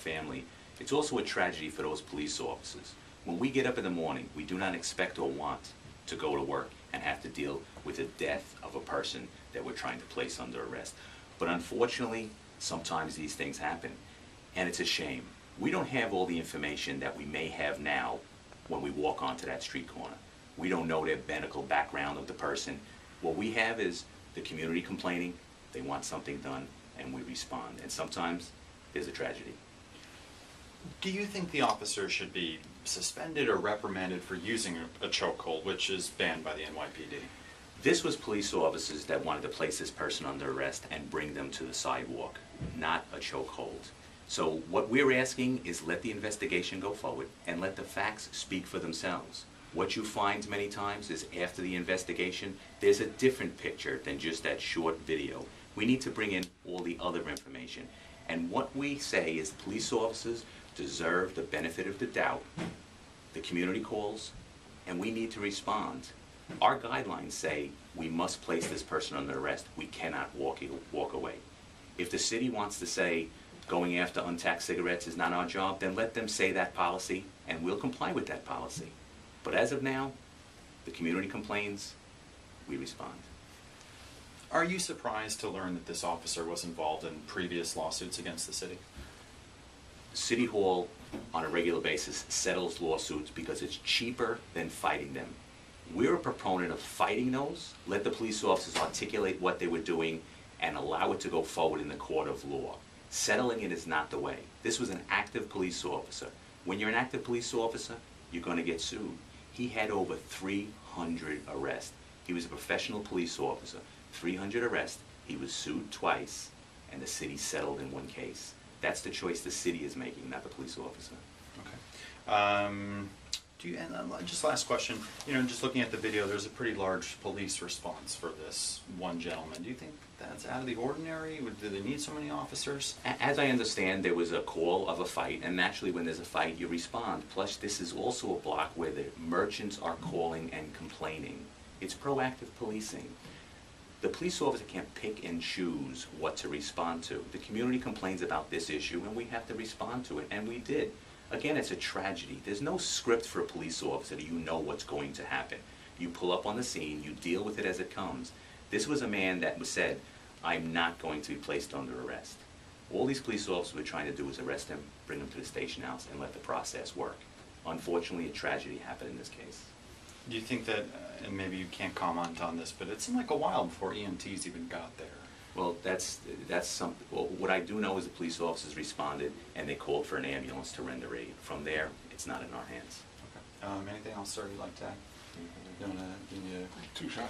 family, it's also a tragedy for those police officers. When we get up in the morning, we do not expect or want to go to work and have to deal with the death of a person that we're trying to place under arrest. But unfortunately, sometimes these things happen, and it's a shame. We don't have all the information that we may have now when we walk onto that street corner. We don't know their medical background of the person. What we have is the community complaining, they want something done, and we respond. And sometimes there's a tragedy. Do you think the officer should be suspended or reprimanded for using a chokehold, which is banned by the NYPD? This was police officers that wanted to place this person under arrest and bring them to the sidewalk, not a chokehold. So what we're asking is let the investigation go forward and let the facts speak for themselves. What you find many times is after the investigation, there's a different picture than just that short video. We need to bring in all the other information. And what we say is police officers deserve the benefit of the doubt. The community calls, and we need to respond. Our guidelines say we must place this person under arrest. We cannot walk away. If the city wants to say going after untaxed cigarettes is not our job, then let them say that policy, and we'll comply with that policy. But as of now, the community complains, we respond. Are you surprised to learn that this officer was involved in previous lawsuits against the city? City Hall, on a regular basis, settles lawsuits because it's cheaper than fighting them. We're a proponent of fighting those. Let the police officers articulate what they were doing and allow it to go forward in the court of law. Settling it is not the way. This was an active police officer. When you're an active police officer, you're going to get sued. He had over 300 arrests. He was a professional police officer. 300 arrests, he was sued twice, and the city settled in one case. That's the choice the city is making, not the police officer. Okay. Just last question, just looking at the video, there's a pretty large police response for this one gentleman. Do you think that's out of the ordinary? Do they need so many officers? As I understand, there was a call of a fight, and naturally when there's a fight, you respond. Plus, this is also a block where the merchants are calling and complaining. It's proactive policing. The police officer can't pick and choose what to respond to. The community complains about this issue, and we have to respond to it, and we did. Again, it's a tragedy. There's no script for a police officer. You know what's going to happen. You pull up on the scene, you deal with it as it comes. This was a man that said, I'm not going to be placed under arrest. All these police officers were trying to do was arrest him, bring him to the station house, and let the process work. Unfortunately, a tragedy happened in this case. Do you think that, and maybe you can't comment on this, but it seemed like a while before EMTs even got there? Well, that's something. Well, what I do know is the police officers responded and they called for an ambulance to render aid. From there, it's not in our hands. Okay. Anything else, sir, you'd like to add? You want to give me a 2 shot?